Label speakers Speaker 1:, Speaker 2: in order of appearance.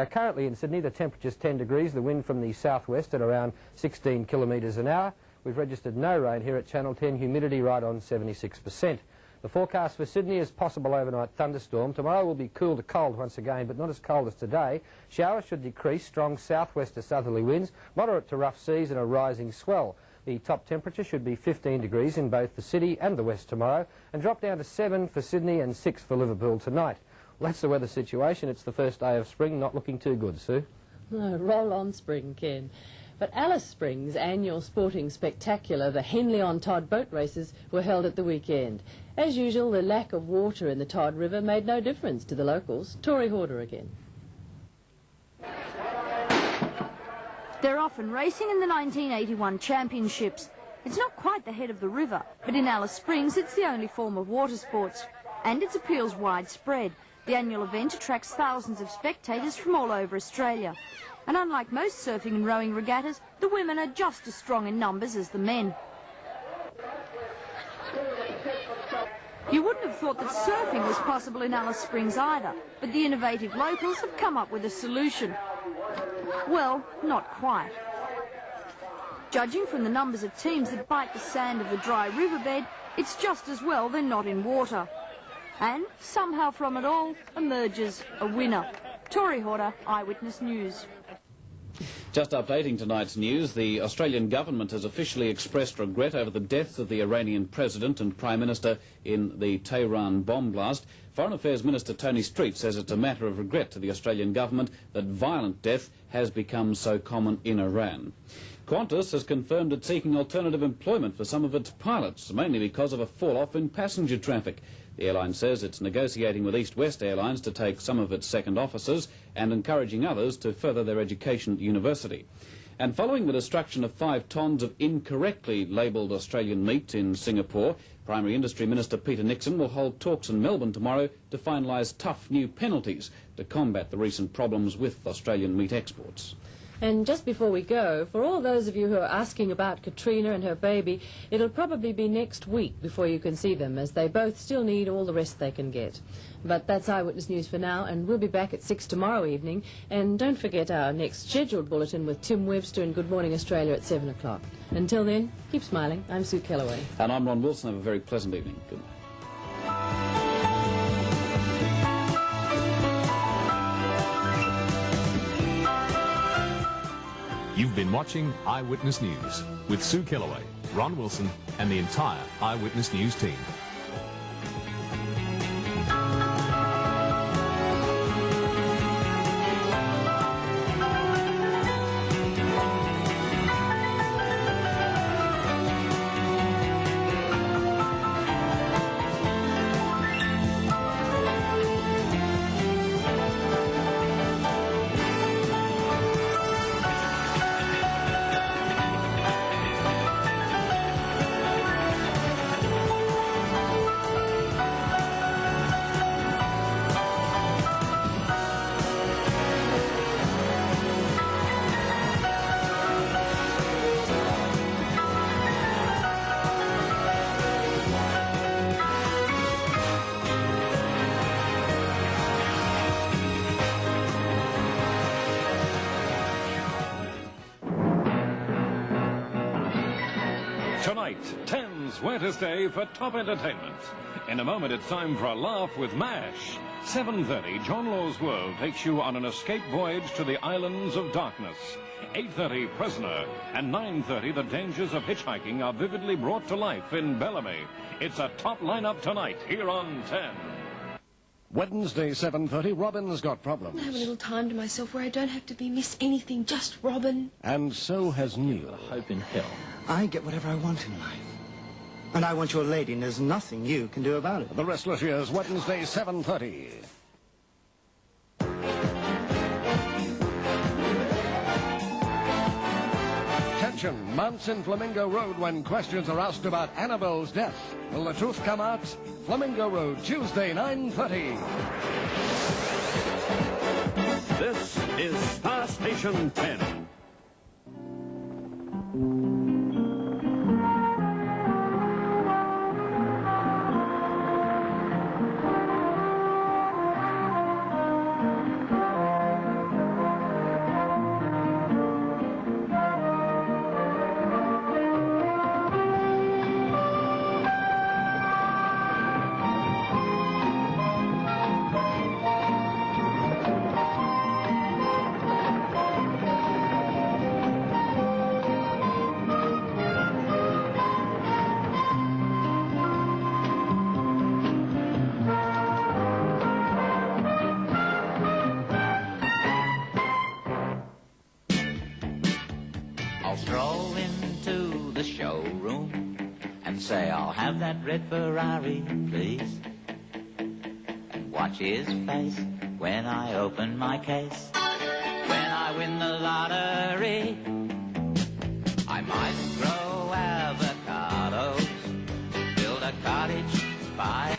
Speaker 1: Currently in Sydney, the temperature's 10 degrees, the wind from the southwest at around 16 kilometres an hour. We've registered no rain here at Channel 10, humidity right on 76%. The forecast for Sydney is possible overnight thunderstorm. Tomorrow will be cool to cold once again, but not as cold as today. Showers should decrease, strong southwest to southerly winds, moderate to rough seas and a rising swell. The top temperature should be 15 degrees in both the city and the west tomorrow, and drop down to 7 for Sydney and 6 for Liverpool tonight. Well, that's the weather situation. It's the first day of spring, not looking too good, Sue.
Speaker 2: No, roll on spring, Ken. But Alice Springs' annual sporting spectacular, the Henley-on-Todd boat races, were held at the weekend. As usual, the lack of water in the Todd River made no difference to the locals. Tori Horder again.
Speaker 3: They're often racing in the 1981 championships. It's not quite the head of the river, but in Alice Springs it's the only form of water sports, and its appeal's widespread. The annual event attracts thousands of spectators from all over Australia. And unlike most surfing and rowing regattas, the women are just as strong in numbers as the men. You wouldn't have thought that surfing was possible in Alice Springs either, but the innovative locals have come up with a solution. Well, not quite. Judging from the numbers of teams that bite the sand of the dry riverbed, it's just as well they're not in water. And somehow from it all emerges a winner. Tori Horder, Eyewitness News.
Speaker 4: Just updating tonight's news, the Australian government has officially expressed regret over the deaths of the Iranian president and prime minister in the Tehran bomb blast. Foreign Affairs Minister Tony Street says it's a matter of regret to the Australian government that violent death has become so common in Iran. Qantas has confirmed it's seeking alternative employment for some of its pilots, mainly because of a fall-off in passenger traffic. The airline says it's negotiating with East West Airlines to take some of its second officers and encouraging others to further their education at university. And following the destruction of 5 tonnes of incorrectly labelled Australian meat in Singapore, Primary Industry Minister Peter Nixon will hold talks in Melbourne tomorrow to finalise tough new penalties to combat the recent problems with Australian meat exports.
Speaker 2: And just before we go, for all those of you who are asking about Katrina and her baby, it'll probably be next week before you can see them, as they both still need all the rest they can get. But that's Eyewitness News for now, and we'll be back at 6 tomorrow evening. And don't forget our next scheduled bulletin with Tim Webster and Good Morning Australia at 7 o'clock. Until then, keep smiling. I'm Sue Kellaway.
Speaker 4: And I'm Ron Wilson. Have a very pleasant evening. Good night.
Speaker 5: You've been watching Eyewitness News with Sue Kellaway, Ron Wilson and the entire Eyewitness News team.
Speaker 6: Tonight, 10's Wettest Day for top entertainment. In a moment, it's time for a laugh with MASH. 7:30, John Law's World takes you on an escape voyage to the Islands of Darkness. 8:30, Prisoner. And 9:30, the dangers of hitchhiking are vividly brought to life in Bellamy. It's a top lineup tonight here on 10.
Speaker 7: Wednesday, 7:30, Robin's got problems.
Speaker 8: I have a little time to myself where I don't have to be Miss Anything, just Robin.
Speaker 7: And so has Neil.
Speaker 9: Hope in hell.
Speaker 10: I get whatever I want in life. And I want your lady, and there's nothing you can do about it.
Speaker 7: The Restless Years, Wednesday, 7:30. Tension mounts in Flamingo Road when questions are asked about Annabelle's death. Will the truth come out? Flamingo Road, Tuesday, 9:30.
Speaker 11: This is Star Station 10.
Speaker 9: and say, I'll have that red Ferrari, please. And watch his face when I open my case. When I win the lottery, I might grow avocados, build a cottage by